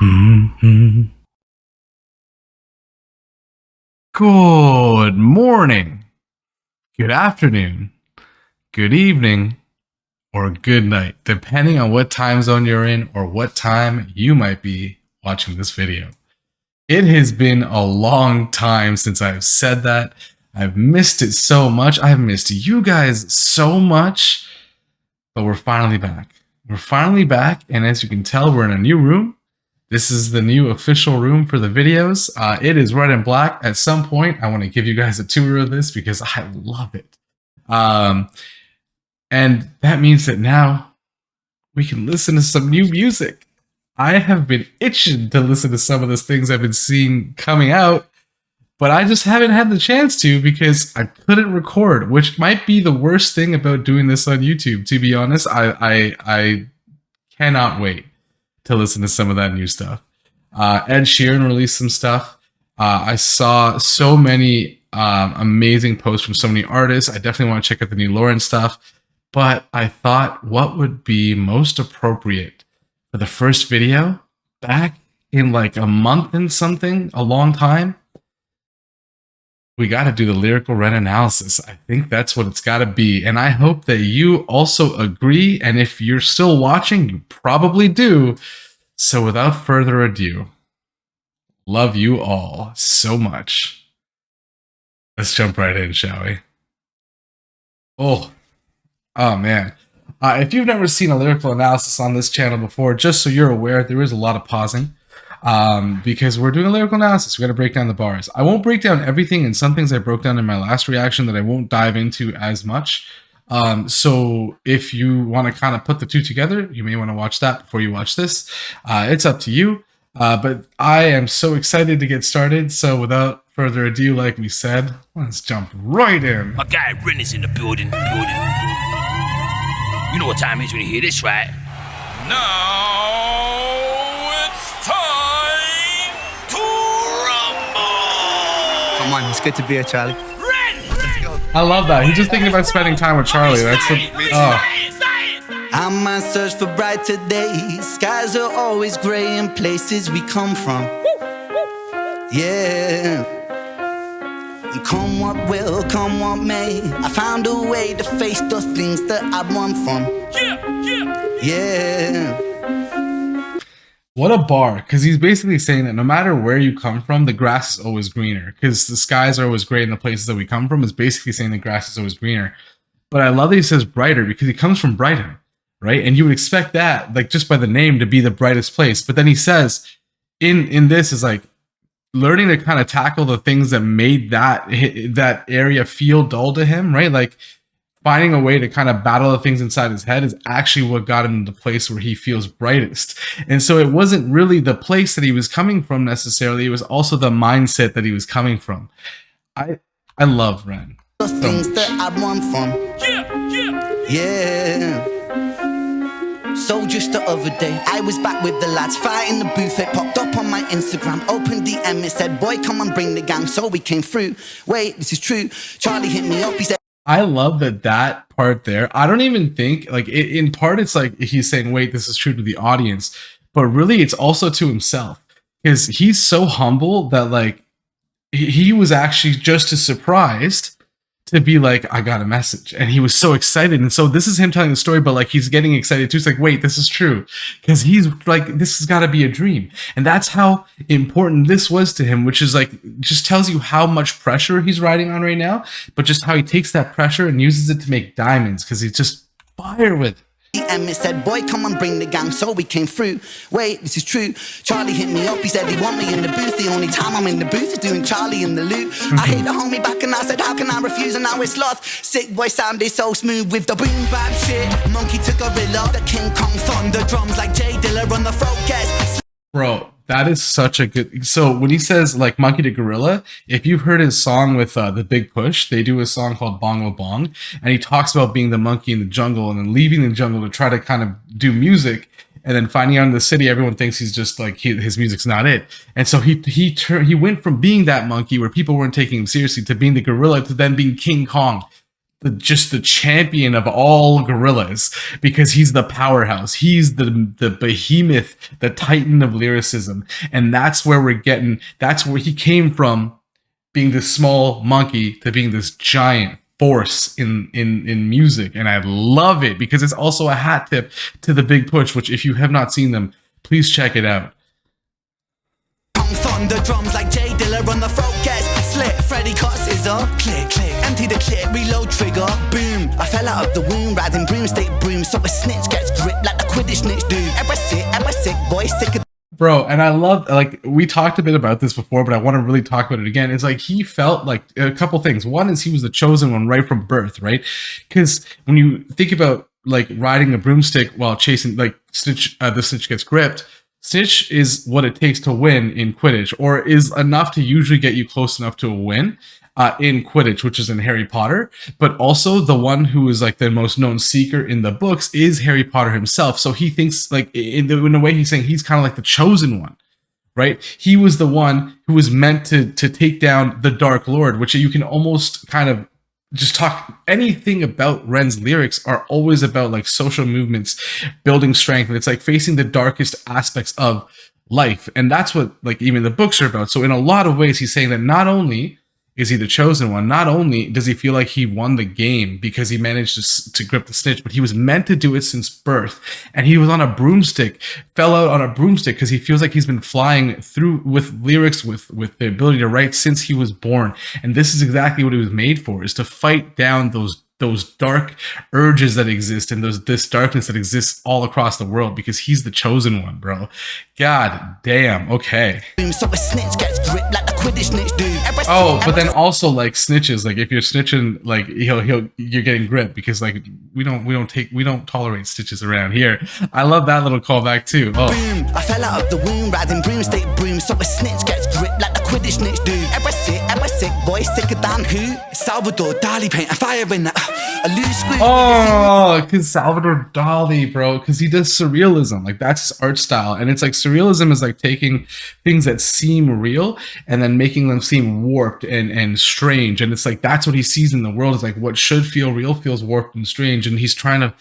Mhm. Good morning, good afternoon, good evening, or good night, depending on what time zone you're in or what time you might be watching this video. It has been a long time since I've said that. I've missed it so much. I've missed you guys so much, but we're finally back. We're finally back, and as you can tell, we're in a new room. This is the new official room for the videos. It is red and black. At some point, I want to give you guys a tour of this because I love it. And that means that now we can listen to some new music. I have been itching to listen to some of the things I've been seeing coming out, but I just haven't had the chance to because I couldn't record, which might be the worst thing about doing this on YouTube. To be honest, I cannot wait to listen to some of that new stuff. Ed Sheeran released some stuff. I saw so many amazing posts from so many artists. I definitely want to check out the new Lauren stuff. But I thought what would be most appropriate for the first video back in like a month and something, a long time. We got to do the lyrical Ren analysis. I think that's what it's got to be. And I hope that you also agree. And if you're still watching, you probably do. So without further ado, love you all so much. Let's jump right in, shall we? Oh man. If you've never seen a lyrical analysis on this channel before, just so you're aware, there is a lot of pausing. Because we're doing a lyrical analysis. We got to break down the bars. I won't break down everything, and some things I broke down in my last reaction that I won't dive into as much. So if you want to kind of put the two together, you may want to watch that before you watch this. It's up to you. But I am so excited to get started. So without further ado, like we said, let's jump right in. My guy Ren is in the building. You know what time it is when you hear this, right? Now it's time to rumble! Come on, it's good to be here, Charlie. Ren! Let's go. I love that. He's just thinking about spending time with Charlie. That's I'm on search for brighter days. Skies are always gray in places we come from. Yeah. And come what will, come what may, I found a way to face the things that I run from. Yeah. What a bar, because he's basically saying that no matter where you come from, the grass is always greener, because the skies are always gray in the places that we come from. Is basically saying the grass is always greener. But I love that he says brighter, because he comes from Brighton, right? And you would expect that, like just by the name, to be the brightest place. But then he says in this is like learning to kind of tackle the things that made that area feel dull to him, right? Like finding a way to kind of battle the things inside his head is actually what got him to the place where he feels brightest. And so it wasn't really the place that he was coming from necessarily. It was also the mindset that he was coming from. I love Ren. The things that I run from. Yeah. So just the other day, I was back with the lads, fighting the booth. It popped up on my Instagram, opened DM, it said, boy, come and bring the gang. So we came through. Wait, this is true. Charlie hit me up, he said, I love that part there. I don't even think, like, in part, it's like he's saying, wait, this is true to the audience. But really, it's also to himself. Because he's so humble that, like, he was actually just as surprised to be like, I got a message. And he was so excited. And so this is him telling the story, but like he's getting excited too. It's like, wait, this is true. Because he's like, this has got to be a dream. And that's how important this was to him, which is like, just tells you how much pressure he's riding on right now, but just how he takes that pressure and uses it to make diamonds because he's just fire with it. And it said, boy, come and bring the gang. So we came through. Wait, this is true. Charlie hit me up. He said he want me in the booth. The only time I'm in the booth is doing Charlie in the loot. I hit the homie back and I said, how can I refuse? And now it's lost. Sick boy sounded so smooth with the boom bap shit. Monkey to gorilla, the King Kong thunder drums like Jay Dilla on the throat guest. Bro, that is such a good. So when he says like monkey to gorilla, if you've heard his song with the Big Push, they do a song called Bongo Bong, and he talks about being the monkey in the jungle and then leaving the jungle to try to kind of do music, and then finding out in the city, everyone thinks he's just like his music's not it, and so he went from being that monkey where people weren't taking him seriously to being the gorilla to then being King Kong. just the champion of all gorillas, because he's the powerhouse. He's the behemoth, the titan of lyricism. And that's where that's where he came from, being this small monkey to being this giant force in music. And I love it because it's also a hat tip to The Big Push, which if you have not seen them, please check it out. Thunder drums like Jay Dilla on the throat gets slit. Freddy cut scissor, click, click, empty the clip, reload trigger, boom. I fell out of the womb, riding broomstick broom, so a snitch gets gripped like the Quidditch snitch do. Ever sick, boy, sick of. Bro, and I love, like, we talked a bit about this before, but I want to really talk about it again. It's like he felt like a couple things. One is he was the chosen one right from birth, right? Because when you think about like riding a broomstick while chasing, like Snitch, the Snitch gets gripped. Snitch is what it takes to win in Quidditch, or is enough to usually get you close enough to a win in Quidditch, which is in Harry Potter. But also the one who is like the most known seeker in the books is Harry Potter himself. So he thinks like in a way he's saying he's kind of like the chosen one, right? He was the one who was meant to take down the Dark Lord, which you can almost kind of just talk. Anything about Ren's lyrics are always about like social movements, building strength, and it's like facing the darkest aspects of life. And that's what like even the books are about. So in a lot of ways he's saying that not only is he the chosen one, not only does he feel like he won the game because he managed to grip the Snitch, but he was meant to do it since birth. And he was on a broomstick, fell out on a broomstick because he feels like he's been flying through with lyrics, with the ability to write since he was born. And this is exactly what he was made for, is to fight down those dark urges that exist and this darkness that exists all across the world, because he's the chosen one, bro. God damn. Okay. So a snitch gets gripped like the Quidditch snitch do. Oh, but then also like snitches, like if you're snitching, like you're getting gripped, because like we don't tolerate stitches around here. I love that little callback too. Oh. Boom! I fell out of the womb, riding broomstick broom, so a snitch gets gripped like the Quidditch snitch do. Ever sick, boy, sicker than who? Salvador Dali paint a fire in that. A loose screw. Oh, because Salvador Dali, bro, because he does surrealism. Like that's his art style, and it's like surrealism is like taking things that seem real and then making them seem warped and strange. And it's like that's what he sees in the world, is like what should feel real feels warped and strange. And he's kind of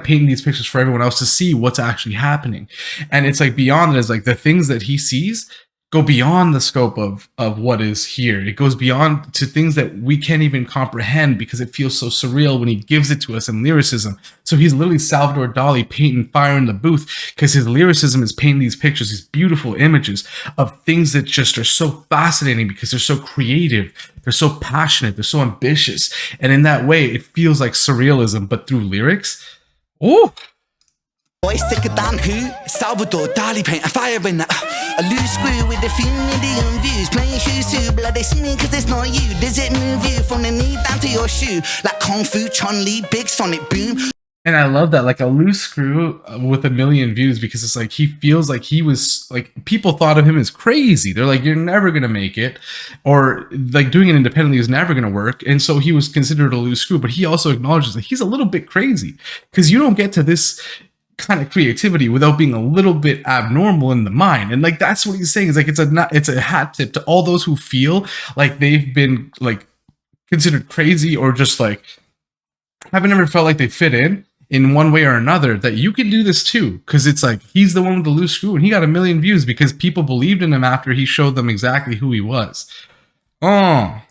painting these pictures for everyone else to see what's actually happening. And it's like beyond it is like the things that he sees go beyond the scope of what is here. It goes beyond to things that we can't even comprehend because it feels so surreal when he gives it to us in lyricism. So he's literally Salvador Dali painting fire in the booth, because his lyricism is painting these pictures, these beautiful images of things that just are so fascinating because they're so creative, they're so passionate, they're so ambitious. And in that way, it feels like surrealism, but through lyrics. Oh, boy, sicker than who? Salvador Dali paint a fire in that. A loose screw with a few million views. Playing who's who, bloody see me cause it's not you. Does it move you from the knee down to your shoe? Like Kung Fu, Chun-Li, big sonic boom. and I love that, like a loose screw with a million views, because it's like he feels like he was like, people thought of him as crazy. They're like, you're never gonna make it, or like doing it independently is never gonna work. And so he was considered a loose screw, but he also acknowledges that he's a little bit crazy, because you don't get to this kind of creativity without being a little bit abnormal in the mind. And like that's what he's saying, is like it's a hat tip to all those who feel like they've been like considered crazy, or just like haven't ever felt like they fit in one way or another, that you can do this too. Because it's like he's the one with the loose screw, and he got 1 million views because people believed in him after he showed them exactly who he was. Oh,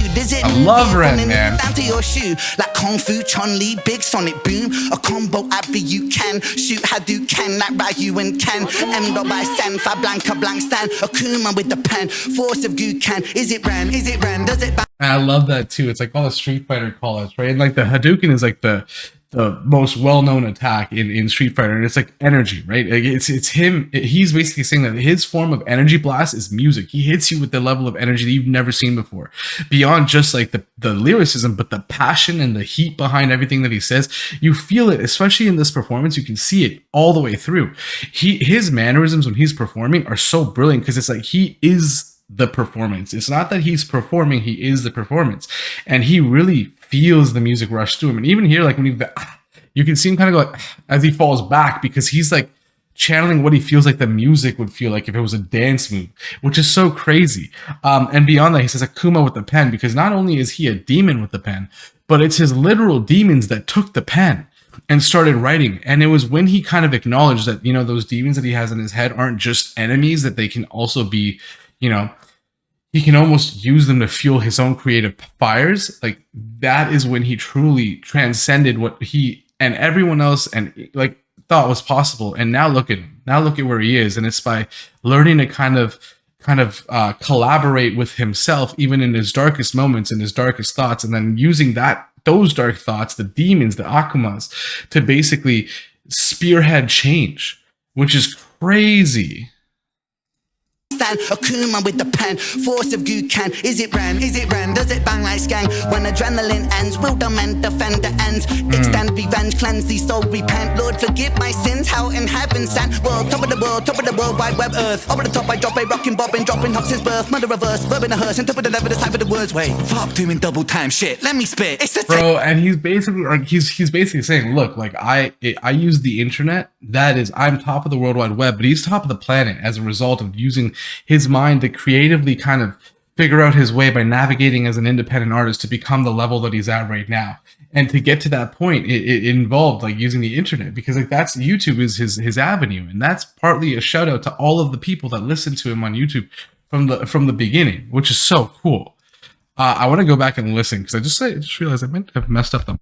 I love Ren, man. Down to your shoe, like Kung Fu, Chun-Li, big sonic boom. A combo Abby you can shoot Hadouken like Ryu and Ken. M by Sen, Fa Blanca blank stand. Akuma with the pen, force of Gukan. Is it Ren? Is it Ren? Does it? And I love that too. It's like all the Street Fighter call-outs, right? And like the Hadouken is like the most well-known attack in Street Fighter, and it's like energy, right? Like it's him. He's basically saying that his form of energy blast is music. He hits you with the level of energy that you've never seen before, beyond just like the lyricism, but the passion and the heat behind everything that he says. You feel it, especially in this performance. You can see it all the way through. His mannerisms when he's performing are so brilliant, because it's like he is the performance. It's not that he's performing, he is the performance, and he really feels the music rush through him. And even here, like when you can see him kind of go like, as he falls back, because he's like channeling what he feels like the music would feel like if it was a dance move, which is so crazy. And beyond that, he says Akuma with the pen, because not only is he a demon with the pen, but it's his literal demons that took the pen and started writing. And it was when he kind of acknowledged that, you know, those demons that he has in his head aren't just enemies, that they can also be, you know, he can almost use them to fuel his own creative fires. Like, that is when he truly transcended what he and everyone else and like thought was possible. And now look at him. Now look at where he is. And it's by learning to kind of collaborate with himself, even in his darkest moments and his darkest thoughts, and then using those dark thoughts, the demons, the akumas, to basically spearhead change, which is crazy. Akuma with the pen, force of goo can. Is it ran? Is it ran? Does it bang like skang? When adrenaline ends, will the men defend the ends? Extend revenge, cleanse the soul, repent. Lord, forgive my sins, how in heaven sent. World, top of the world, wide web earth. Over the top, I drop a rockin' bobbin', dropping hop since birth. Mother reverse, verb in a hearse, and top of the level, the time for the words. Wait, fuck doing double time shit. Let me spit. It's the bro, and he's basically like he's basically saying, look, like I use the internet. That is, I'm top of the World Wide Web, but he's top of the planet as a result of using his mind to creatively kind of figure out his way by navigating as an independent artist to become the level that he's at right now. And to get to that point, it involved like using the internet, because like that's YouTube is his avenue, and that's partly a shout out to all of the people that listen to him on YouTube from the beginning, which is so cool. I want to go back and listen because I just realized I might have messed up them.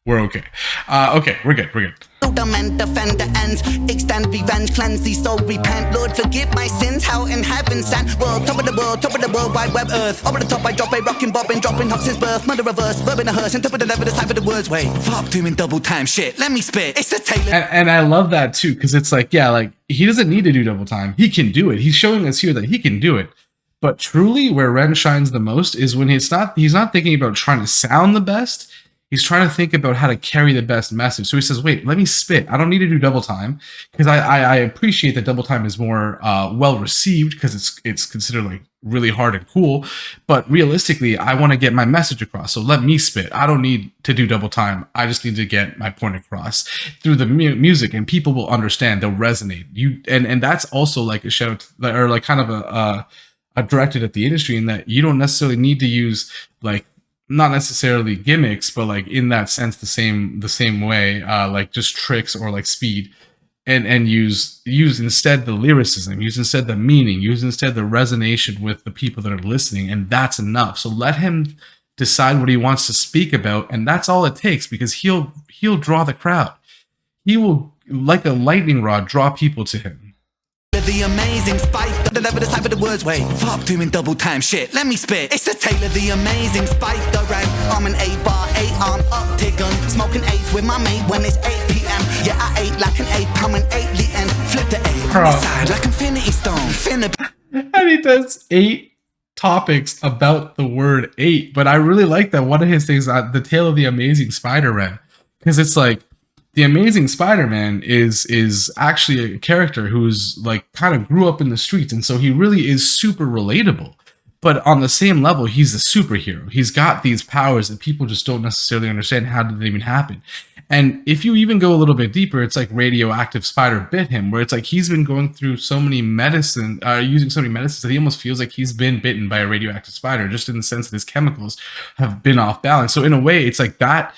We're okay. Okay, we're good. the men defend the ends, extend revenge, cleanse the soul, repent. Lord, forgive my sins, how in heaven sent. World, top of the world, wide web earth. Over the top, I drop a rockin' bobbin', dropping hop since birth. Mother reverse, verb in a hearse, and top of the level, it's time for the words. Wait, fuck doing double time shit. Let me spit. It's the Taylor. And I love that too, because it's like, yeah, like he doesn't need to do double time. He can do it. He's showing us here that he can do it. But truly, where Ren shines the most is when he's not thinking about trying to sound the best. He's trying to think about how to carry the best message. So he says, wait, let me spit. I don't need to do double time, because I appreciate that double time is more well received because it's considered like really hard and cool. But realistically, I want to get my message across. So let me spit. I don't need to do double time. I just need to get my point across through the music, and people will understand. They'll resonate. And that's also like a shout, or like kind of a directed at the industry, in that you don't necessarily need to use like, not necessarily gimmicks, but like in that sense the same way, like just tricks or like speed, and use instead the lyricism, use instead the meaning, use instead the resonation with the people that are listening, and that's enough. So let him decide what he wants to speak about, and that's all it takes, because he'll draw the crowd. He will, like a lightning rod, draw people to him. The amazing spice, the level, the time for the words. Wait, fuck doing double time shit. Let me spit. It's the Taylor, the amazing spice, the rank. I'm an 8-bar, 8-arm uptick gun, smoking 8s with my mate when it's 8 p.m. Yeah, I ate like an 8, I'm an 8 and flip the 8 on the side like Infinity Stone. And he does 8 topics about the word 8. But I really like that one of his things, the tale of the amazing Spider-Man, because it's like, the Amazing Spider-Man is actually a character who's like kind of grew up in the streets, and so he really is super relatable. But on the same level, he's a superhero. He's got these powers that people just don't necessarily understand how did it even happen. And if you even go a little bit deeper, it's like radioactive spider bit him, where it's like he's been going through so many medicine, using so many medicines that he almost feels like he's been bitten by a radioactive spider, just in the sense that his chemicals have been off balance. So in a way, it's like that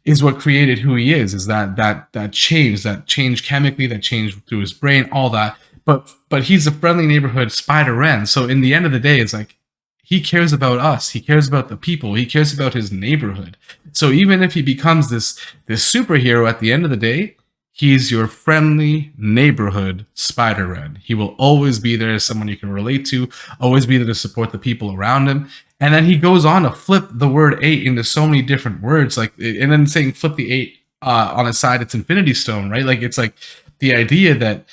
is what created who he is that change chemically, that change through his brain, all that. But he's a friendly neighborhood Spider-Man. So in the end of the day, it's like he cares about us. He cares about the people. He cares about his neighborhood. So even if he becomes this superhero at the end of the day, he's your friendly neighborhood Spider-Man. He will always be there as someone you can relate to, always be there to support the people around him. And then he goes on to flip the word 8 into so many different words, like, and then saying flip the 8 on its side, it's Infinity Stone, right? Like, it's like the idea that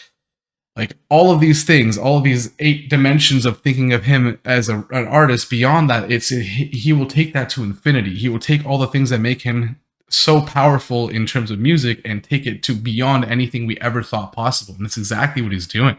like all of these things, all of these 8 dimensions of thinking of him as an artist, beyond that, he will take that to infinity. He will take all the things that make him so powerful in terms of music and take it to beyond anything we ever thought possible. And that's exactly what he's doing.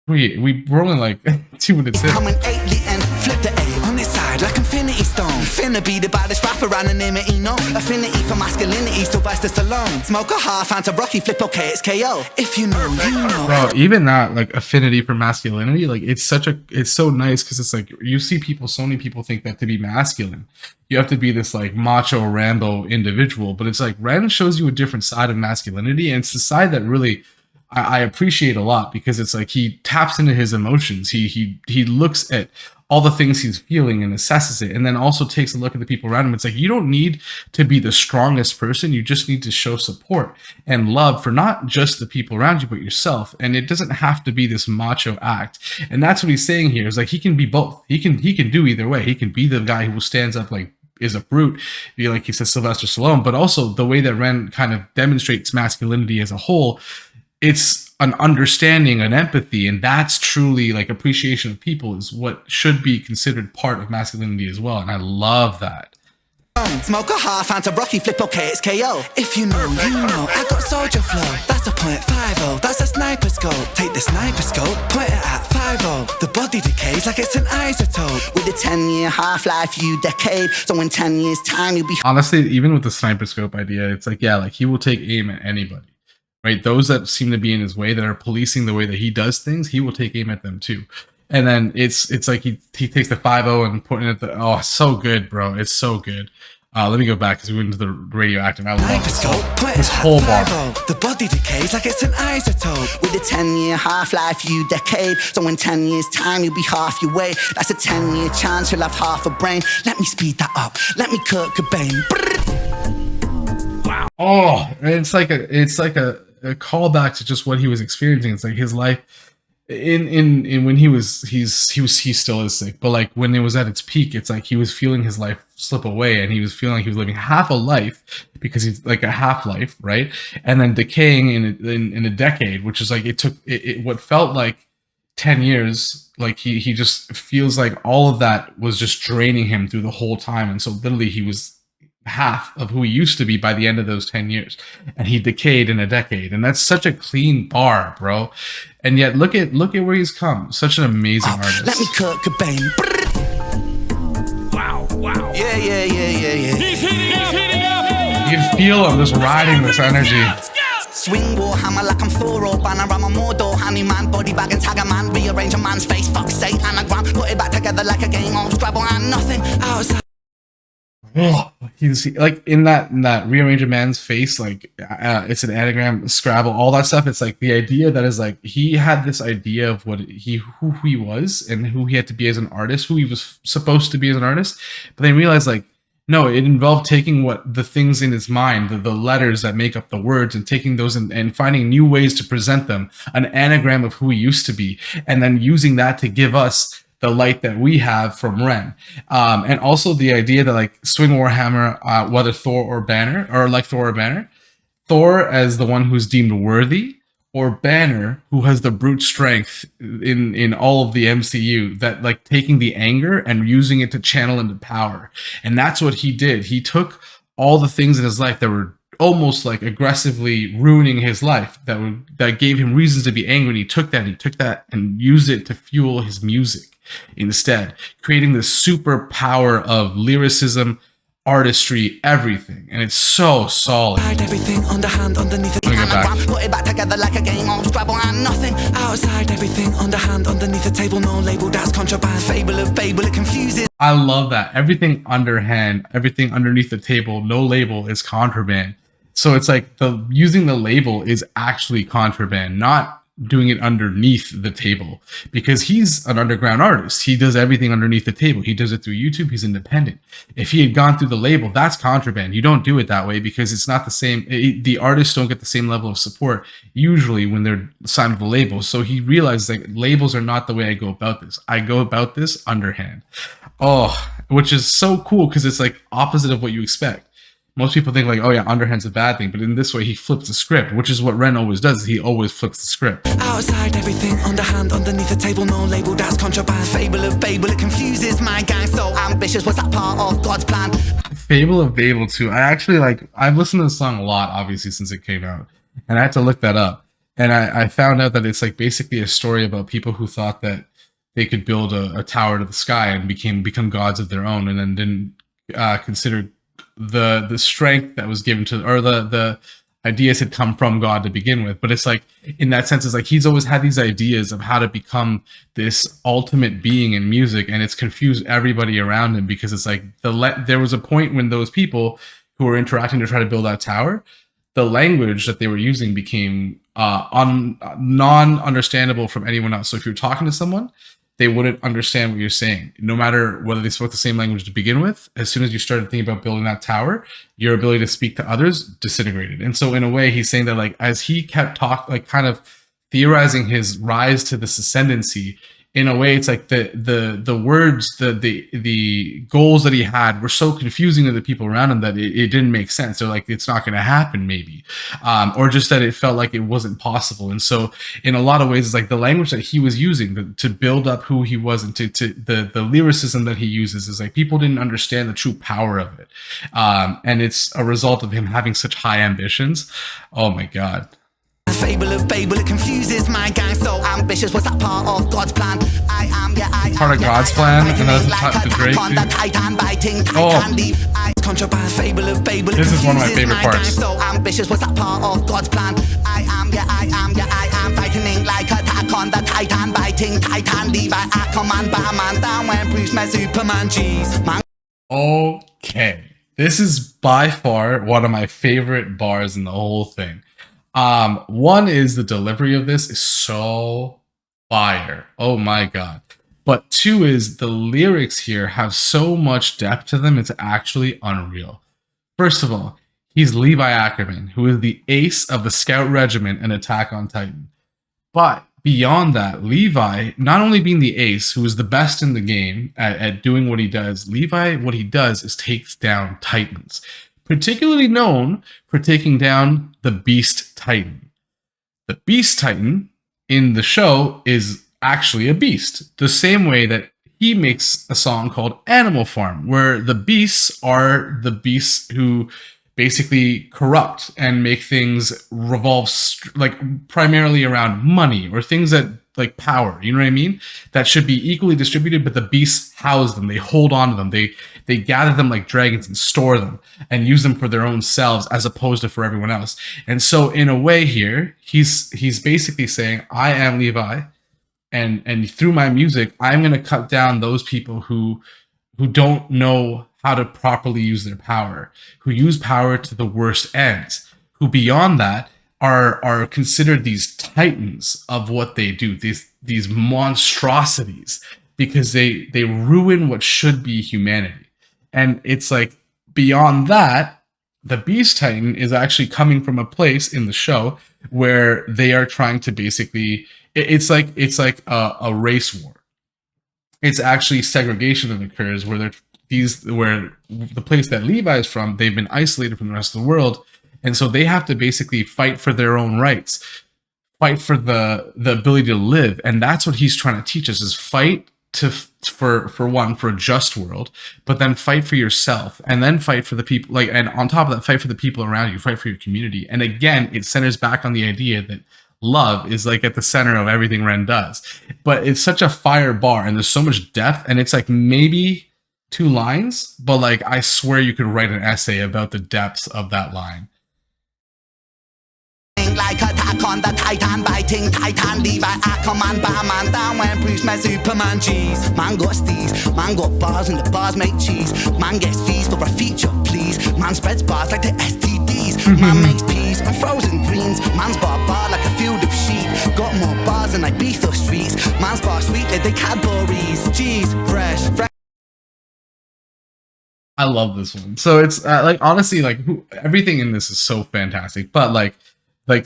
We're only like 2 minutes in. I'm an 8 and flip the 8 on this side. outside like Infinity Stone. Finna be the baddest rapper, anonymity, no. Affinity for masculinity, Sylvester Stallone. Smoke a half, anti-Rocky, flip, okay, it's KO. If you know, you know. Bro, even that, like, affinity for masculinity, like, it's so nice, because it's like, you see people, so many people think that to be masculine, you have to be this, like, macho Rambo individual, but it's like, Ren shows you a different side of masculinity, and it's the side that really I appreciate a lot, because it's like, he taps into his emotions, he looks at all the things he's feeling and assesses it, and then also takes a look at the people around him. It's like, you don't need to be the strongest person, you just need to show support and love for not just the people around you, but yourself. And it doesn't have to be this macho act. And that's what he's saying here, is like, he can be both. He can do either way. He can be the guy who stands up, like, is a brute, be like he says, Sylvester Stallone, but also the way that Ren kind of demonstrates masculinity as a whole, it's an understanding, an empathy, and that's truly, like, appreciation of people is what should be considered part of masculinity as well. And I love that. Smoke a half, anti-Rocky, flip, okay, it's KO. If you know, you know. I got soldier flow, that's a .50, that's a sniper scope. Take the sniper scope, point it at 50. The body decays like it's an isotope. With a 10-year half-life, you decade. So in 10 years' time, you'll be... Honestly, even with the sniper scope idea, it's like, yeah, like, he will take aim at anybody. Right, those that seem to be in his way, that are policing the way that he does things, he will take aim at them too. And then it's like he takes the 5.0 and putting it at the, oh, so good, bro, it's so good. Let me go back, because we went into the radioactive. I love this whole bar. The body decays like it's an isotope. With a 10-year half-life, you decade. So in 10 years' time, you'll be half your way. That's a 10-year chance, you'll have half a brain. Let me speed that up. Let me Kurt Cobain. Wow. Oh, it's like a callback to just what he was experiencing. It's like his life in when he still is sick, but like when it was at its peak, it's like he was feeling his life slip away, and he was feeling like he was living half a life, because he's like a half life, right? And then decaying in a decade, which is like, it took what felt like 10 years, like he just feels like all of that was just draining him through the whole time. And so literally he was half of who he used to be by the end of those 10 years, and he decayed in a decade. And that's such a clean bar, bro. And yet look at where he's come. Such an amazing artist. Let me Kurt Cobain. Wow. Yeah. He's hitting up. You can feel him just riding this energy. Swing warhammer like I'm Thor or Banner. I'm a Mordor, honey man, body bag and tag a man. Rearrange a man's face, fuck's sake, anagram. Put it back together like a game of Scrabble, and nothing outside. Oh, he's like in that rearrange a man's face, like it's an anagram, Scrabble, all that stuff. It's like the idea that is like, he had this idea of who he was and who he had to be as an artist, who he was supposed to be as an artist, but then realized like, no, it involved taking what the things in his mind, the letters that make up the words, and taking those and finding new ways to present them, an anagram of who he used to be, and then using that to give us the light that we have from Ren. And also the idea that like swing Warhammer, whether Thor or Banner, or like Thor or Banner, Thor as the one who's deemed worthy, or Banner who has the brute strength in all of the MCU, that like taking the anger and using it to channel into power. And that's what he did. He took all the things in his life that were almost like aggressively ruining his life, that gave him reasons to be angry, and he took that and used it to fuel his music instead, creating this superpower of lyricism, artistry, everything. And it's so solid. Everything underhand underneath the anagram. Put it back together like a game of Scrabble, and nothing outside. Everything underhand underneath the table, no label, that's contraband. Fable of Babel, it confuses. I love that. Everything underhand, everything underneath the table, no label is contraband. So it's like using the label is actually contraband, not doing it underneath the table, because he's an underground artist. He does everything underneath the table. He does it through YouTube. He's independent. If he had gone through the label, that's contraband. You don't do it that way, because it's not the same. The artists don't get the same level of support usually when they're signed with the label. So he realized that labels are not the way I go about this. I go about this underhand. Oh, which is so cool, because it's like opposite of what you expect. Most people think like, oh yeah, underhand's a bad thing, but in this way he flips the script, which is what Ren always does. He always flips the script. Outside everything, underhand, underneath the table, no label, that's contraband. Fable of Babel, it confuses my gang, so ambitious, was that part of God's plan? Fable of Babel too. I've listened to the song a lot, obviously, since it came out, and I had to look that up. And I found out that it's like basically a story about people who thought that they could build a tower to the sky and become gods of their own, and then didn't consider the strength that was given to, or the ideas had come from God to begin with. But it's like, in that sense, it's like he's always had these ideas of how to become this ultimate being in music, and it's confused everybody around him, because it's like there was a point when those people who were interacting to try to build that tower, the language that they were using became non-understandable from anyone else. So if you're talking to someone, they wouldn't understand what you're saying, no matter whether they spoke the same language to begin with. As soon as you started thinking about building that tower, your ability to speak to others disintegrated. And so in a way, he's saying that, like, as he kept kind of theorizing his rise to this ascendancy, in a way, it's like the words, the goals that he had were so confusing to the people around him that it didn't make sense. They're like, it's not going to happen, maybe, or just that it felt like it wasn't possible. And so, in a lot of ways, it's like the language that he was using to build up who he was, and to the lyricism that he uses, is like people didn't understand the true power of it, and it's a result of him having such high ambitions. Oh my God. Fable of Babel, it confuses my gang. So ambitious, was that part of God's plan? I am part of God's plan, and that's the Drake thing. Oh, Fable of Babel, this is one of my favorite parts. So ambitious, was that part of God's plan? I am fighting like attack on the Titan, biting Titan, Levi, Aquaman, Batman, down when Bruce met Superman. Jeez, man. Okay, this is by far one of my favorite bars in the whole thing. One is the delivery of this is so fire. Oh my God. But two is the lyrics here have so much depth to them, it's actually unreal. First of all, he's Levi Ackerman, who is the ace of the Scout Regiment and Attack on Titan. But beyond that, Levi, not only being the ace, who is the best in the game at doing what he does, Levi, what he does is takes down Titans. Particularly known for taking down the Beast Titan. The Beast Titan in the show is actually a beast, the same way that he makes a song called Animal Farm, where the beasts are the beasts who basically corrupt and make things revolve like primarily around money or things that like power, you know what I mean? That should be equally distributed, but the beasts house them, they hold on to them, they gather them like dragons and store them and use them for their own selves as opposed to for everyone else. And so in a way here, he's basically saying, I am Levi, and through my music, I'm going to cut down those people who don't know how to properly use their power, who use power to the worst ends, who beyond that are considered these titans of what they do, these monstrosities, because they ruin what should be humanity. And it's like, beyond that, the Beast Titan is actually coming from a place in the show where they are trying to basically, it's like a race war. It's actually segregation that occurs where where the place that Levi is from, they've been isolated from the rest of the world. And so they have to basically fight for their own rights, fight for the ability to live. And that's what he's trying to teach us, is fight for a just world, but then fight for yourself, and then fight for the people, like, and on top of that, fight for the people around you, fight for your community. And again, it centers back on the idea that love is like at the center of everything Ren does. But it's such a fire bar, and there's so much depth, and it's like maybe 2 lines, but like I swear you could write an essay about the depths of that line. Like attack on the Titan, biting Titan, Levi, Aquaman, Batman, down when Bruce met Superman. Jeez, man got steez, man got bars and the bars make cheese. Man gets fees for a feature, please. Man spreads bars like the STDs. Man makes peas and frozen greens. Man's bar like a field of sheep. Got more bars than Ibiza streets. Man's bar sweet like the Cadbury's. Jeez, fresh. I love this one. So it's like, honestly, like everything in this is so fantastic, but like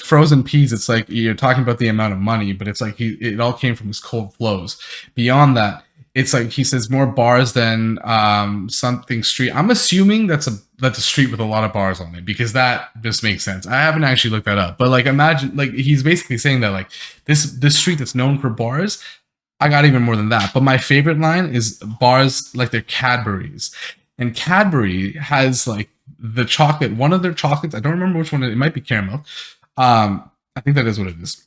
frozen peas, it's like you're talking about the amount of money, but it's like it all came from his cold flows. Beyond that, it's like he says more bars than something street. I'm assuming that's a street with a lot of bars on it, because that just makes sense. I haven't actually looked that up, but like imagine, like he's basically saying that like this street that's known for bars, I got even more than that. But my favorite line is bars like they're Cadbury's, and Cadbury has like the chocolate, one of their chocolates, I don't remember which one, it might be caramel. I think that is what it is.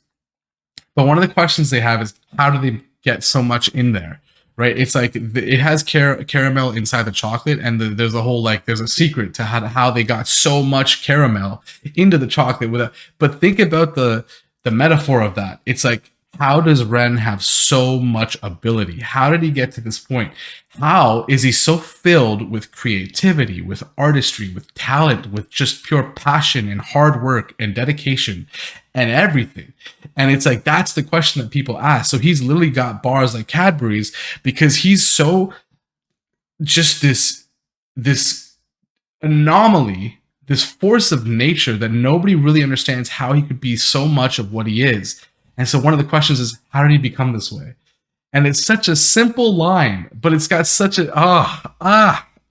But one of the questions they have is, how do they get so much in there, right? It's like it has caramel inside the chocolate, and there's a whole like there's a secret to how they got so much caramel into the chocolate with it. But think about the metaphor of that. It's like, how does Ren have so much ability? How did he get to this point? How is he so filled with creativity, with artistry, with talent, with just pure passion and hard work and dedication and everything? And it's like, that's the question that people ask. So he's literally got bars like Cadbury's because he's so just this anomaly, this force of nature that nobody really understands how he could be so much of what he is. And so one of the questions is, how did he become this way? And it's such a simple line, but it's got such a, oh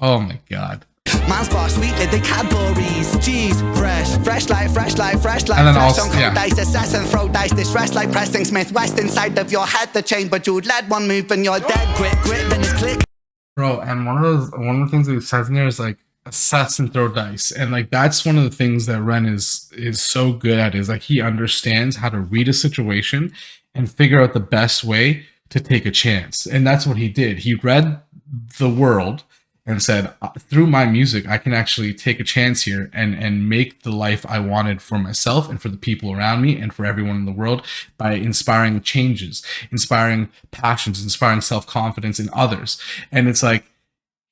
my God. Man's bar sweet like the Cadbury's. Cheese, fresh like, and then also, yeah. Dice, assess and throw dice. This fresh like Preston Smith West inside of your head. The chamber jeweled lead, one move and you're dead. Grip, then it's click. Bro, and one of the things that he says in there is like, assess and throw dice. And like, that's one of the things that Ren is so good at, is like, he understands how to read a situation and figure out the best way to take a chance. And that's what he did. He read the world and said, through my music, I can actually take a chance here and make the life I wanted for myself and for the people around me and for everyone in the world by inspiring changes, inspiring passions, inspiring self-confidence in others. And it's like,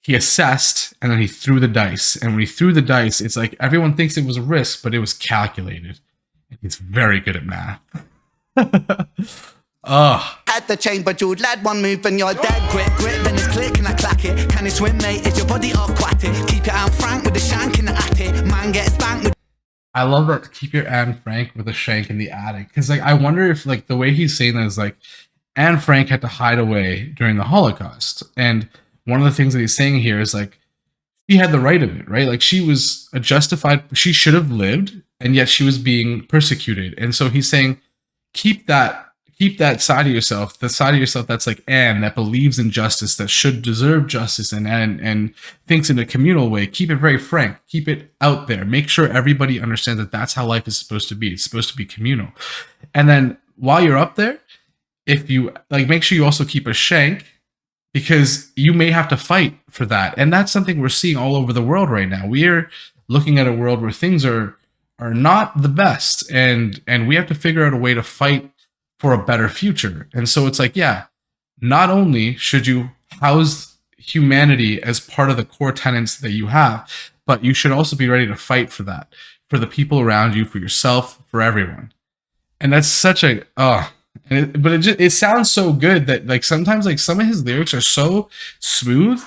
he assessed and then he threw the dice. And when he threw the dice, it's like everyone thinks it was a risk, but it was calculated. And he's very good at math. At the chamber jeweled lead, one move and you're dead. Grip, then it's click and I clack it. Can you swim, mate? Is your body aquatic? Keep it out frank with the shank in the attic. Man gets spanked with. I love that. Keep your Anne Frank with a shank in the attic. Because like, I wonder if like the way he's saying that is like, Anne Frank had to hide away during the Holocaust. And one of the things that he's saying here is like, she had the right of it, right? Like, she was a justified, she should have lived, and yet she was being persecuted. And so he's saying, keep that side of yourself, the side of yourself that's like Anne, that believes in justice, that should deserve justice and thinks in a communal way. Keep it very frank, keep it out there. Make sure everybody understands that that's how life is supposed to be. It's supposed to be communal. And then while you're up there, if you like, make sure you also keep a shank, because you may have to fight for that. And that's something we're seeing all over the world right now. We're looking at a world where things are not the best, and we have to figure out a way to fight for a better future. And so it's like, yeah, not only should you house humanity as part of the core tenets that you have, but you should also be ready to fight for that, for the people around you, for yourself, for everyone. And that's such a, but it sounds so good that like sometimes like some of his lyrics are so smooth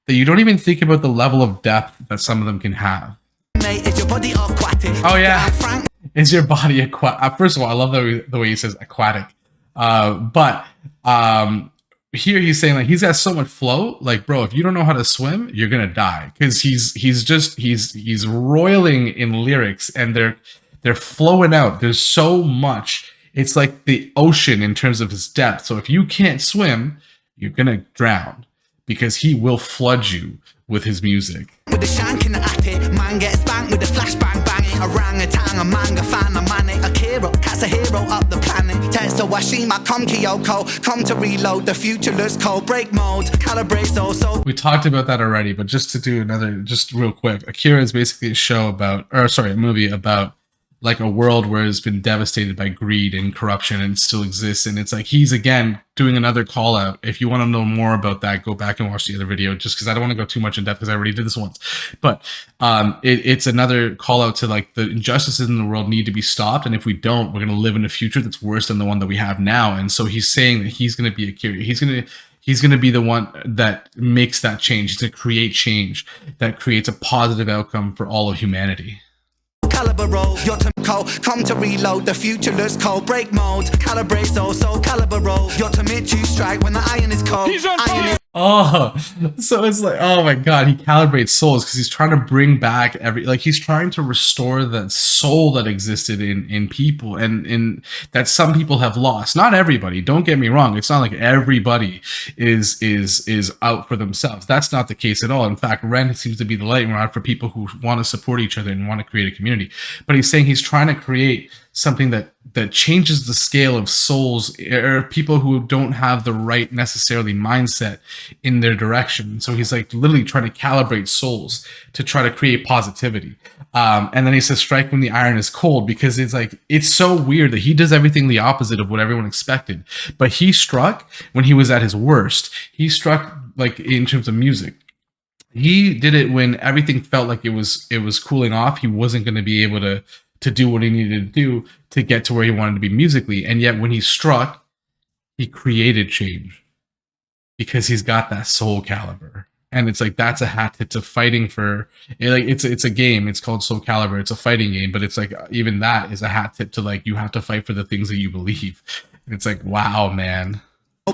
that you don't even think about the level of depth that some of them can have. Mate, is your body aquatic? Oh yeah, is your body aquatic? First of all, I love the way he says aquatic. But here he's saying like he's got so much flow. Like, bro, if you don't know how to swim, you're gonna die, because he's roiling in lyrics, and they're flowing out. There's so much. It's like the ocean in terms of his depth. So if you can't swim, you're gonna drown, because he will flood you with his music. With the shank in the attic, man gets spanked with the flashbang banging. Orangutan, a manga fan, a manic, a hero, cat's a hero up the planet. Tetsuo Washima, come Kyoko, come to reload. The future looks cold, break mode, calibrate so. We talked about that already, but just to do another, just real quick, Akira is basically a movie about like a world where it's been devastated by greed and corruption and still exists. And it's like, he's again doing another call out. If you want to know more about that, go back and watch the other video, just because I don't want to go too much in depth, because I already did this once. But it's another call out to like the injustices in the world need to be stopped. And if we don't, we're going to live in a future that's worse than the one that we have now. And so he's saying that he's going to be Akira. He's going to be the one that makes that change, to create change that creates a positive outcome for all of humanity. Caliber roll, you're to come to reload. The future looks cold, break mode, calibrate so caliber roll. You're to mid to strike when the iron is cold. He's on fire. Oh, so it's like, oh my God, he calibrates souls because he's trying to bring back he's trying to restore that soul that existed in people and that some people have lost. Not everybody, don't get me wrong. It's not like everybody is out for themselves. That's not the case at all. In fact, Ren seems to be the lightning rod for people who want to support each other and want to create a community. But he's saying he's trying to create something that changes the scale of souls, or people who don't have the right necessarily mindset in their direction. So he's like literally trying to calibrate souls to try to create positivity. And then he says, strike when the iron is cold, because it's like, it's so weird that he does everything the opposite of what everyone expected. But he struck when he was at his worst. He struck like in terms of music. He did it when everything felt like it was cooling off. He wasn't going to be able to do what he needed to do to get to where he wanted to be musically. And yet when he struck, he created change because he's got that soul caliber. And it's like, that's a hat tip to fighting for, like, it's a game. It's called Soul Calibur. It's a fighting game, but it's like, even that is a hat tip to, like, you have to fight for the things that you believe. And it's like, wow, man.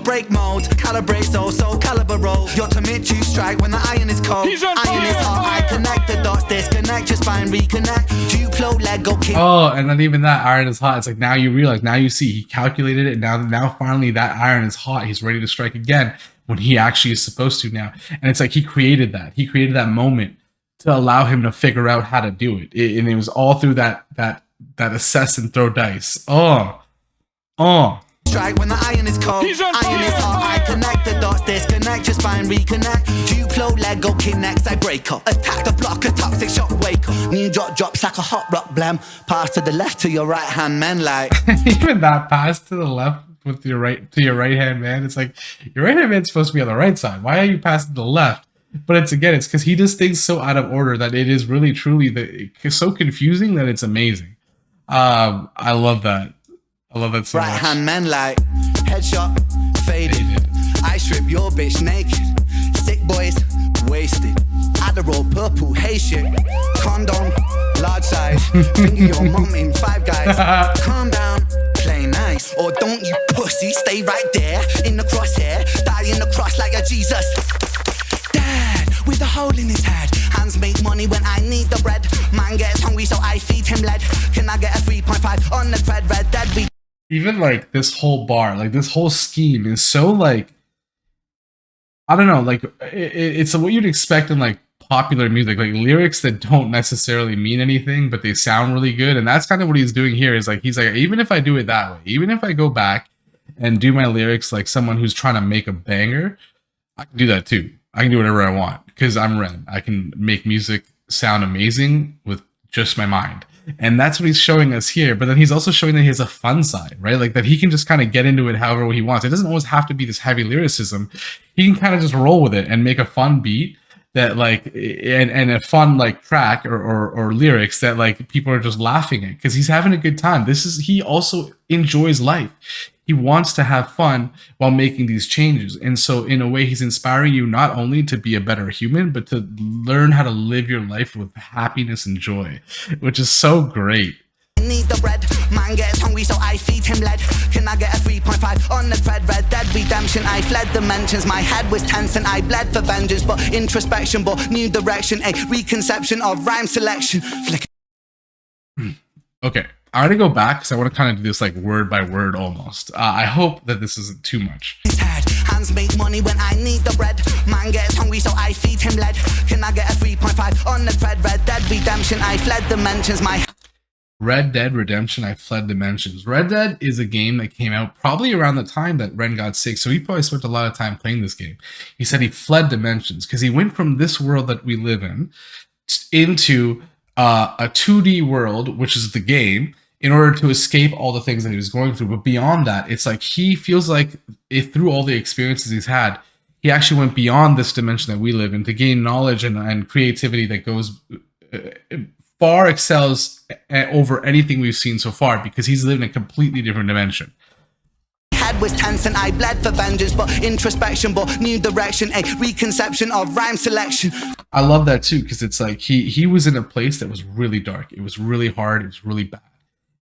Break modes, calibrate soul caliber roll. You're to meet to strike when the iron is cold. Iron is hot, I connect the dots, disconnect your spine, reconnect. Two flow, Lego kick. Oh, and then even that iron is hot. It's like, now you realize, now you see, he calculated it. Now finally that iron is hot. He's ready to strike again when he actually is supposed to now. And it's like, he created that moment to allow him to figure out how to do it. And it was all through that assess and throw dice. Oh. Strike when the iron is cold. Iron is hot, I connect the dots, disconnect your spine, reconnect. Two flow, Lego connects, I break up. Attack the block, a toxic shock, wake up. New drops like a hot rock blem. Pass to the left to your right hand, man, like. Even that pass to the left with your right to your right hand man, it's like, your right hand man's supposed to be on the right side. Why are you passing to the left? But it's because he does things so out of order that it is really truly so confusing that it's amazing. I love that. I love that so much. Right hand man like headshot, faded. I strip your bitch naked. Sick boys, wasted. Adderall, purple, hey shit. Condom, large size. Finger your mom in Five Guys. Calm down, play nice. Or don't you pussy, stay right there. In the crosshair, die in the cross like a Jesus. Dad, with a hole in his head. Hands make money when I need the bread. Man gets hungry so I feed him lead. Can I get a 3.5 on the thread? Red dead, we even like this whole bar, like this whole scheme is so like, I don't know, like it's what you'd expect in like popular music, like lyrics that don't necessarily mean anything, but they sound really good. And that's kind of what he's doing here, is like, he's like, even if I do it that way, even if I go back and do my lyrics like someone who's trying to make a banger, I can do that too. I can do whatever I want because I'm Ren. I can make music sound amazing with just my mind. And that's what he's showing us here. But then he's also showing that he has a fun side, right? Like that he can just kind of get into it however he wants. It doesn't always have to be this heavy lyricism. He can kind of just roll with it and make a fun beat that like, and a fun like track or lyrics that like people are just laughing at because he's having a good time. He also enjoys life. He wants to have fun while making these changes. And so in a way, he's inspiring you not only to be a better human, but to learn how to live your life with happiness and joy, which is so great. Need the bread, man gets hungry so I feed him lead. Can I get a 3.5 on the thread? Red dead redemption, I fled dimensions. My head was tense and I bled for vengeance. But introspection, but new direction. A reconception of rhyme selection. Okay, I want to go back because I want to kind of do this like word by word almost. I hope that this isn't too much. Hands make money when I need the bread. Man gets hungry so I feed him lead. Can I get a 3.5 on the thread? Red dead redemption, I fled dimensions. My Red Dead Redemption, I Fled Dimensions. Red Dead is a game that came out probably around the time that Ren got sick, so he probably spent a lot of time playing this game. He said he fled dimensions because he went from this world that we live in into a 2D world, which is the game, in order to escape all the things that he was going through. But beyond that, it's like he feels like through all the experiences he's had, he actually went beyond this dimension that we live in to gain knowledge and creativity that goes far excels over anything we've seen so far because he's lived in a completely different dimension. Head was tense and I bled for vengeance, but introspection, but new direction, a reconception of rhyme selection. I love that too because it's like he was in a place that was really dark. It was really hard. It was really bad.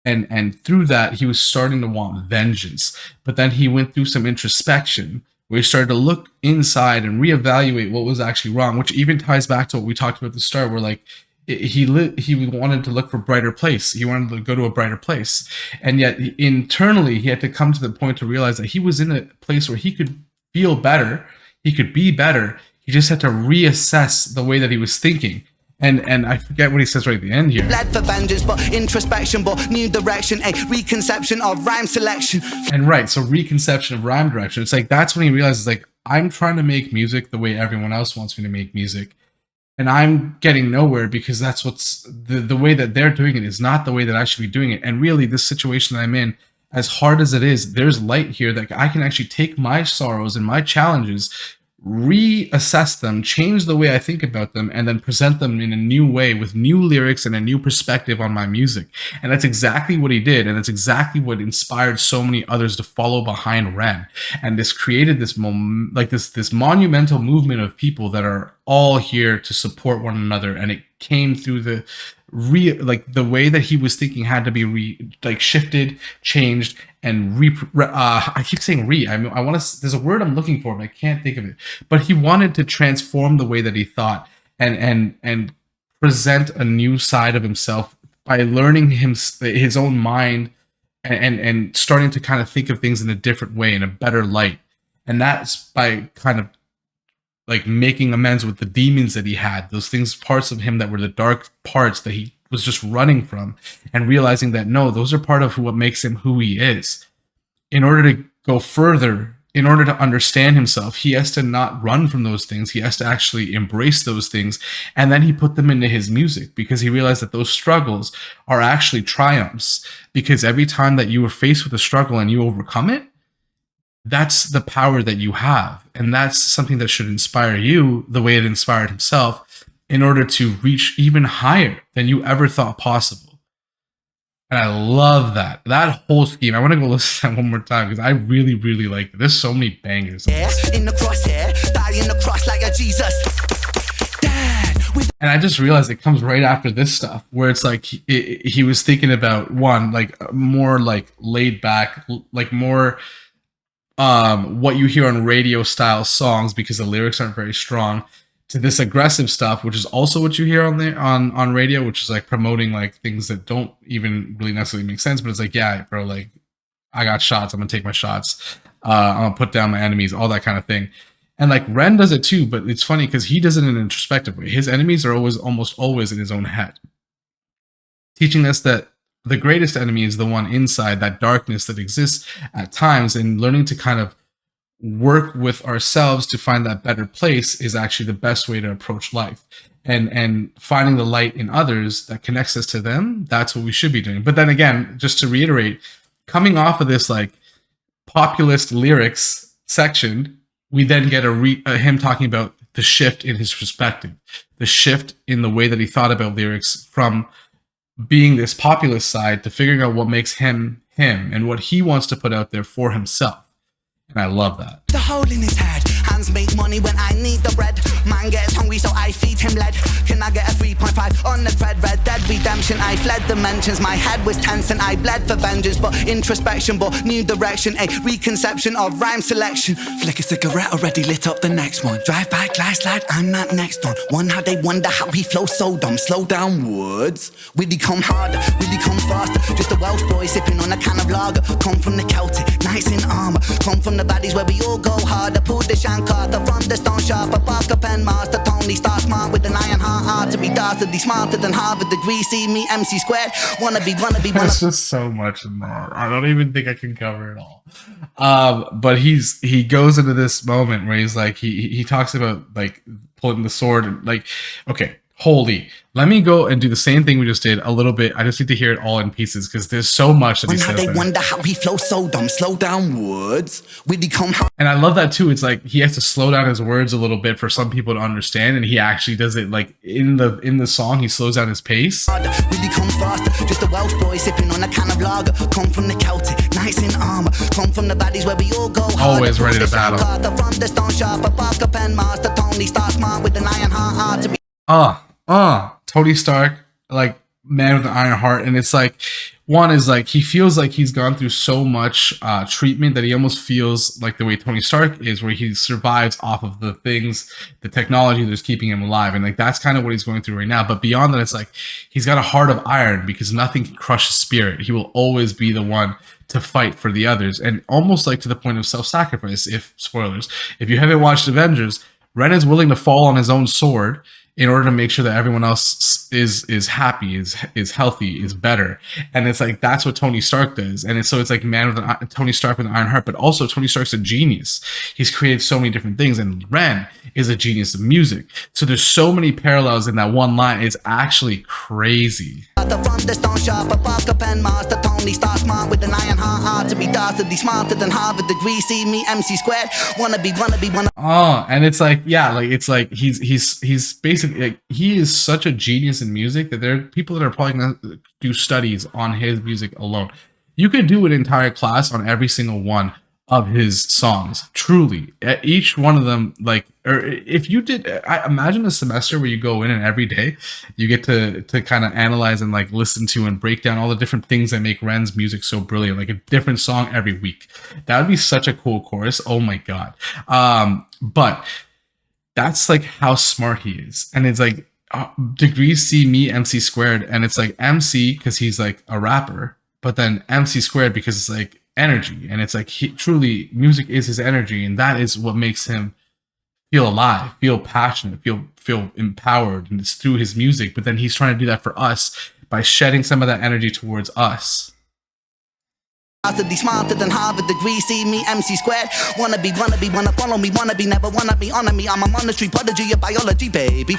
And through that, he was starting to want vengeance. But then he went through some introspection where he started to look inside and reevaluate what was actually wrong, which even ties back to what we talked about at the start, where like he wanted to look for a brighter place. He wanted to go to a brighter place. And yet internally, he had to come to the point to realize that he was in a place where he could feel better. He could be better. He just had to reassess the way that he was thinking. And I forget what he says right at the end here. Bled for vengeance, but introspection, but new direction, a reconception of rhyme selection. And right, so reconception of rhyme direction. It's like that's when he realizes, like, I'm trying to make music the way everyone else wants me to make music, and I'm getting nowhere because that's what's the way that they're doing it is not the way that I should be doing it. And really, this situation that I'm in, as hard as it is, there's light here that I can actually take my sorrows and my challenges, reassess them, change the way I think about them, and then present them in a new way with new lyrics and a new perspective on my music. And that's exactly what he did, and that's exactly what inspired so many others to follow behind Ren. And this created this this monumental movement of people that are all here to support one another. And it came through the the way that he was thinking had to be shifted, changed, and I keep saying I want to. There's a word I'm looking for, but I can't think of it. But he wanted to transform the way that he thought and present a new side of himself by learning his own mind and starting to kind of think of things in a different way, in a better light. And that's by kind of like making amends with the demons that he had, those things, parts of him that were the dark parts that he was just running from, and realizing that no, those are part of what makes him who he is. In order to go further, in order to understand himself, he has to not run from those things. He has to actually embrace those things. And then he put them into his music because he realized that those struggles are actually triumphs, because every time that you were faced with a struggle and you overcome it, that's the power that you have. And that's something that should inspire you the way it inspired himself, in order to reach even higher than you ever thought possible. And I love that whole scheme. I want to go listen to that one more time because I really, really like it. There's so many bangers. Yeah, in the crosshair, die in the cross like a Jesus. And I just realized it comes right after this stuff, where it's like he was thinking about one, like more like laid back, like more what you hear on radio style songs, because the lyrics aren't very strong, to this aggressive stuff, which is also what you hear on there on radio, which is like promoting like things that don't even really necessarily make sense, but it's like, yeah, bro, like I got shots, I'm gonna take my shots, I'm gonna put down my enemies, all that kind of thing. And like Ren does it too, but it's funny because he does it in an introspective way. His enemies are almost always in his own head, teaching us that the greatest enemy is the one inside, that darkness that exists at times, and learning to kind of work with ourselves to find that better place is actually the best way to approach life. And finding the light in others that connects us to them, that's what we should be doing. But then again, just to reiterate, coming off of this like populist lyrics section, we then get him talking about the shift in his perspective, the shift in the way that he thought about lyrics, from being this populist side to figuring out what makes him him and what he wants to put out there for himself. And I love that. The hole in his head, hands make money when I need the bread. Man gets hungry, so I feed him lead. Can I get a 3.5 on the thread? Red Dead Redemption, I fled dimensions. My head was tense and I bled for vengeance, but introspection, but new direction, a reconception of rhyme selection. Flick a cigarette, already lit up the next one. Drive by, glass lad, I'm that next one. One how they wonder how we flow so dumb. Slow down, woods. We become harder, we become faster. Just a Welsh boy sipping on a can of lager. Come from the Celtic, nice in armor. Come from the baddies where we all go harder. Pull the Shankarta from the stone sharp. A Barker pen master, Tony Star smart with an iron heart. To be dastardly smarter than Harvard degree. See me MC squared. Wanna be. There's just so much in there. I don't even think I can cover it all. But he goes into this moment where he's like, he talks about like pulling the sword and like, okay, holy, let me go and do the same thing we just did a little bit. I just need to hear it all in pieces because there's so much that he says. They wonder how we flow so dumb. Slow down, woods. We become. And I love that too. It's like he has to slow down his words a little bit for some people to understand, and he actually does it like in the song. He slows down his pace. We become faster. Just a Welsh boy sipping on a can of lager. Come from the Celtic, nice in armor. Come from the baddies where we all go harder. Always ready to battle. From the stone sharp, a Barker pen master, Tony Star smart with an iron heart. To be. Tony Stark, like man with an iron heart. And it's like, one is like, he feels like he's gone through so much treatment that he almost feels like the way Tony Stark is, where he survives off of the things, the technology that's keeping him alive. And like, that's kind of what he's going through right now. But beyond that, it's like, he's got a heart of iron because nothing can crush his spirit. He will always be the one to fight for the others. And almost like to the point of self-sacrifice, if spoilers, if you haven't watched Avengers, Ren is willing to fall on his own sword in order to make sure that everyone else is happy, is healthy, is better. And it's like that's what Tony Stark does. And it's like Tony Stark with an iron heart, but also Tony Stark's a genius. He's created so many different things, and Ren is a genius of music. So there's so many parallels in that one line. It's actually crazy. The front that's don't sharp above the pen master Tony Stark smart with an iron heart to be dastardly smarter than Harvard degree. See me MC squared wanna be. Oh, and it's like, yeah, like it's like he's basically like, he is such a genius in music that there are people that are probably gonna do studies on his music alone. You could do an entire class on every single one of his songs, truly. At each one of them, like, or if you did, I imagine a semester where you go in and every day you get to kind of analyze and like listen to and break down all the different things that make Ren's music so brilliant, like a different song every week. That would be such a cool course. Oh my God. But that's like how smart he is. And it's like degrees C me MC squared. And it's like MC because he's like a rapper, but then MC squared because it's like energy. And it's like truly music is his energy, and that is what makes him feel alive, feel passionate, feel empowered, and it's through his music. But then he's trying to do that for us by shedding some of that energy towards us. Dastardly smarter than Harvard degree. See me MC squared wanna follow me, wanna be, never wanna be, honor me. I'm a monetary prodigy of biology, baby.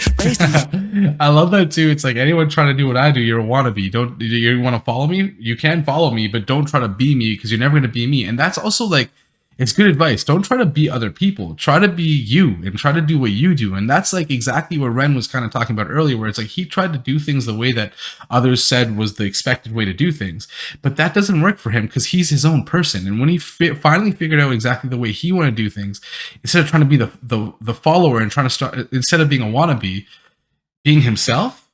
I love that too. It's like anyone trying to do what I do, you're a wannabe. You want to follow me? You can follow me, but don't try to be me, because you're never going to be me. And that's also like, it's good advice. Don't try to be other people. Try to be you and try to do what you do. And that's like exactly what Ren was kind of talking about earlier, where it's like he tried to do things the way that others said was the expected way to do things. But that doesn't work for him because he's his own person. And when he finally figured out exactly the way he wanted to do things, instead of trying to be the follower and trying to start, instead of being a wannabe, being himself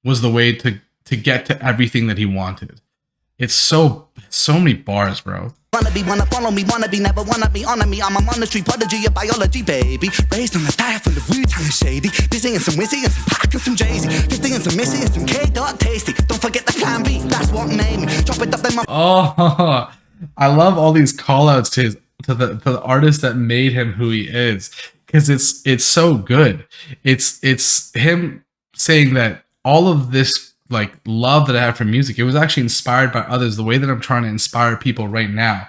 was the way to get to everything that he wanted. It's so many bars, bro. Wanna follow me, wanna be, never wanna be, honor me. I'm a monetary prodigy of biology, baby. Raised on a diet full of Wu-Tang shady. Busy and some Wizzy and some Pac and some Jay-Z. 50 and some Missy and some K-Dot-Tasty. Don't forget the Plan B, that's what made me. Drop it up in my... Oh, I love all these call-outs to the artist that made him who he is. Because it's so good. It's him saying that all of this like love that I have for music, it was actually inspired by others, the way that I'm trying to inspire people right now,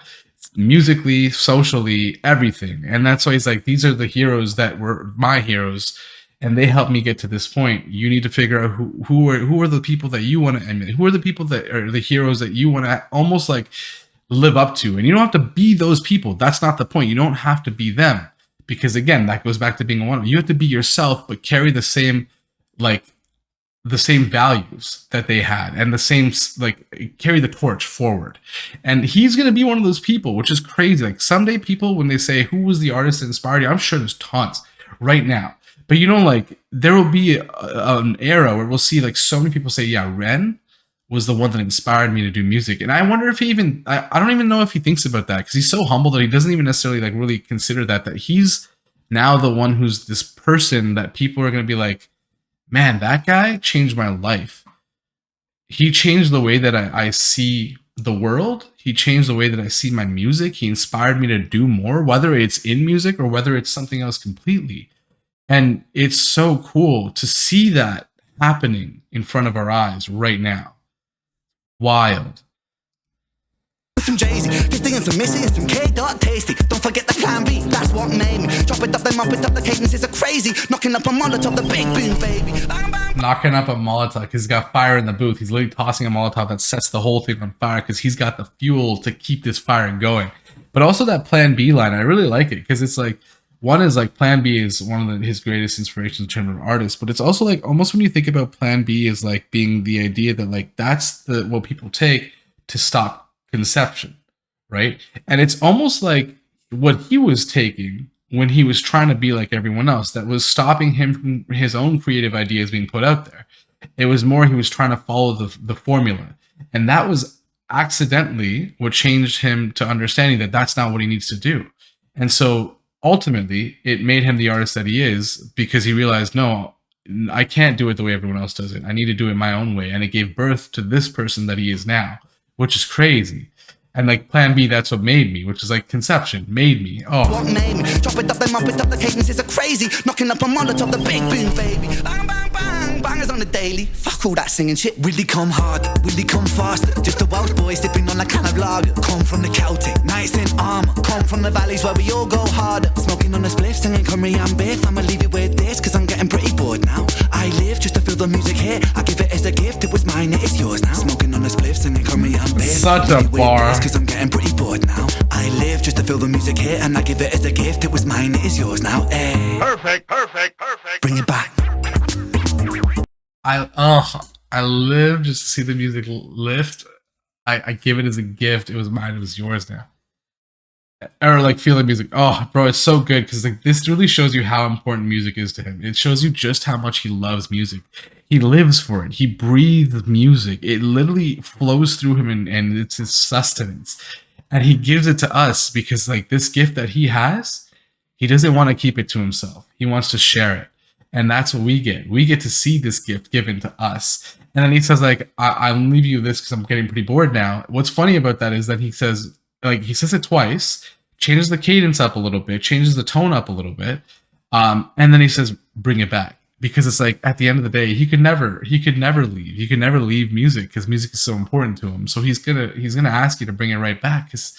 musically, socially, everything. And that's why he's like, these are the heroes that were my heroes, and they helped me get to this point. You need to figure out who are the people that you want to emulate, who are the people that are the heroes that you want to almost like live up to. And you don't have to be those people. That's not the point. You don't have to be them, because again, that goes back to being a one. You have to be yourself, but carry the same values that they had, and the same, like, carry the torch forward. And he's going to be one of those people, which is crazy. Like someday people, when they say who was the artist that inspired you, I'm sure there's tons right now, but you know, like there will be an era where we'll see like so many people say, yeah, Ren was the one that inspired me to do music. And I wonder if he even, I don't even know if he thinks about that, because he's so humble that he doesn't even necessarily like really consider that he's now the one who's this person that people are going to be like, man, that guy changed my life. He changed the way that I see the world. He changed the way that I see my music. He inspired me to do more, whether it's in music or whether it's something else completely. And it's so cool to see that happening in front of our eyes right now. Wild. Some Jay-Z, 50 and some Missy and some K-Dot-Tasty. Don't forget the Plan B, that's what made me. Drop it up, then up it up, the cadence is a crazy. Knocking up a Molotov, the big boom, baby. Bang, bang. Knocking up a Molotov because he's got fire in the booth. He's literally tossing a Molotov that sets the whole thing on fire because he's got the fuel to keep this fire going. But also that Plan B line, I really like it because it's like, one is like Plan B is one of his greatest inspirations in terms of artists, but it's also like almost when you think about Plan B as like being the idea that like that's what people take to stop conception, right? And it's almost like what he was taking when he was trying to be like everyone else, that was stopping him from his own creative ideas being put out there. It was more he was trying to follow the formula, and that was accidentally what changed him to understanding that that's not what he needs to do. And so ultimately it made him the artist that he is, because he realized, no, I can't do it the way everyone else does it. I need to do it my own way. And it gave birth to this person that he is now, which is crazy. And like plan B, that's what made me, which is like conception, made me. Oh. What made me? Drop it up, then mump it up, the cadences are crazy. Knocking up a Molotov, the big boom, baby. Bang, bang, bang, bangers on the daily. Fuck all that singing shit. Really come hard, really come faster. Just a Welsh boy sipping on a can of lager. Come from the Celtic, knights in armor. Come from the valleys where we all go harder. Smoking on a spliff, singing Curry and Biff. I'ma leave you with this, cause I'm getting pretty bored now. I live just to feel the music here. I give it as a gift, it was mine, it is yours now. Smoking on a spliff, singing Curry and Biff. Such a bar. Cause I'm getting pretty bored now. I live just to feel the music here, and I give it as a gift. It was mine, it is yours now. Ay. Perfect, perfect, perfect. Bring it back. I live just to see the music lift. I give it as a gift. It was mine. It was yours now. Or like feel the music. Oh, bro, it's so good because like this really shows you how important music is to him. It shows you just how much he loves music. He lives for it. He breathes music. It literally flows through him and it's his sustenance. And he gives it to us because like this gift that he has, he doesn't want to keep it to himself. He wants to share it. And that's what we get. We get to see this gift given to us. And then he says like, I'm leaving you this because I'm getting pretty bored now. What's funny about that is that he says it twice, changes the cadence up a little bit, changes the tone up a little bit. And then he says, bring it back. Because it's like at the end of the day, he could never leave. He could never leave music because music is so important to him. So he's gonna ask you to bring it right back because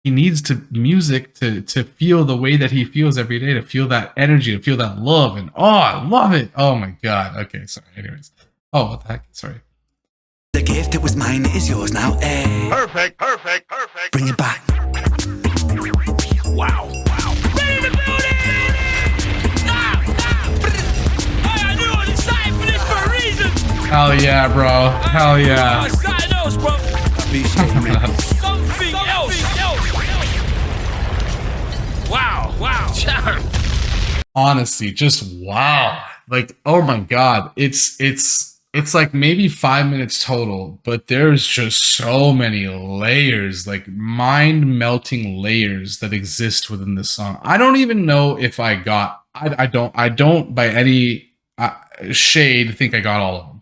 he needs music to feel the way that he feels every day, to feel that energy, to feel that love. And oh, I love it. Oh my God. Okay, sorry. Anyways. Oh, what the heck? Sorry. The gift, it was mine, it is yours now. Ay. Perfect, perfect, perfect. Bring it back. Wow. Ready to build it! Stop! I knew I was excited for this for a reason! Hell yeah, bro. Hell yeah. Something else, bro. Something else. Wow. Honestly, just wow. Like, oh my God. It's like maybe 5 minutes total, but there's just so many layers, like mind-melting layers that exist within this song. I don't even know if I don't by any shade think I got all of them.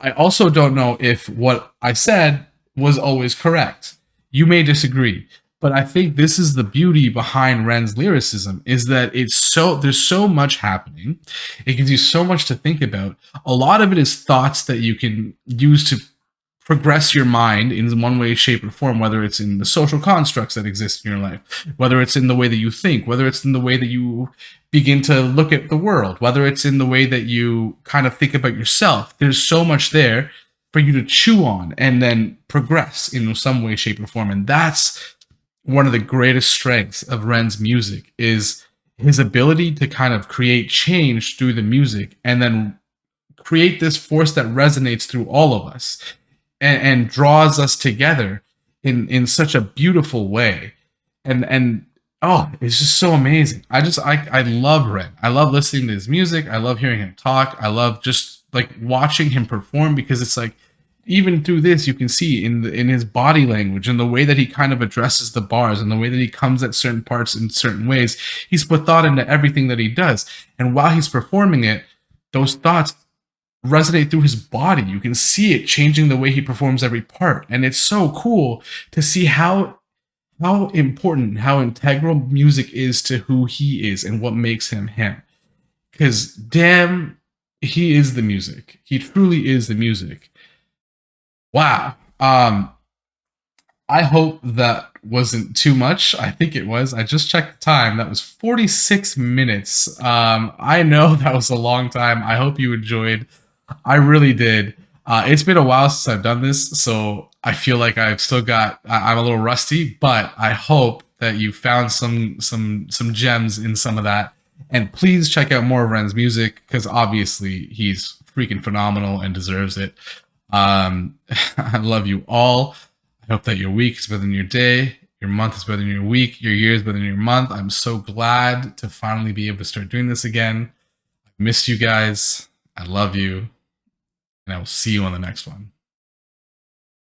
I also don't know if what I said was always correct. You may disagree, but I think this is the beauty behind Ren's lyricism is that there's so much happening. It gives you so much to think about. A lot of it is thoughts that you can use to progress your mind in one way, shape, or form, whether it's in the social constructs that exist in your life, whether it's in the way that you think, whether it's in the way that you begin to look at the world, whether it's in the way that you kind of think about yourself. There's so much there for you to chew on and then progress in some way, shape, or form. And that's one of the greatest strengths of Ren's music is his ability to kind of create change through the music and then create this force that resonates through all of us and draws us together in such a beautiful way. And oh, it's just so amazing. I love Ren. I love listening to his music. I love hearing him talk. I love just like watching him perform because it's like, even through this, you can see in his body language and the way that he kind of addresses the bars and the way that he comes at certain parts in certain ways. He's put thought into everything that he does. And while he's performing it, those thoughts resonate through his body. You can see it changing the way he performs every part. And it's so cool to see how important, how integral music is to who he is and what makes him him. Because damn, he is the music. He truly is the music. Wow. I hope that wasn't too much. I think it was. I just checked the time. That was 46 minutes. I know that was a long time. I hope you enjoyed. I really did. It's been a while since I've done this, so I feel like I've still got. I'm a little rusty, but I hope that you found some gems in some of that. And please check out more of Ren's music because obviously he's freaking phenomenal and deserves it. I love you all. I hope that your week is better than your day, your month is better than your week, your year is better than your month. I'm so glad to finally be able to start doing this again. I missed you guys. I love you. And I will see you on the next one.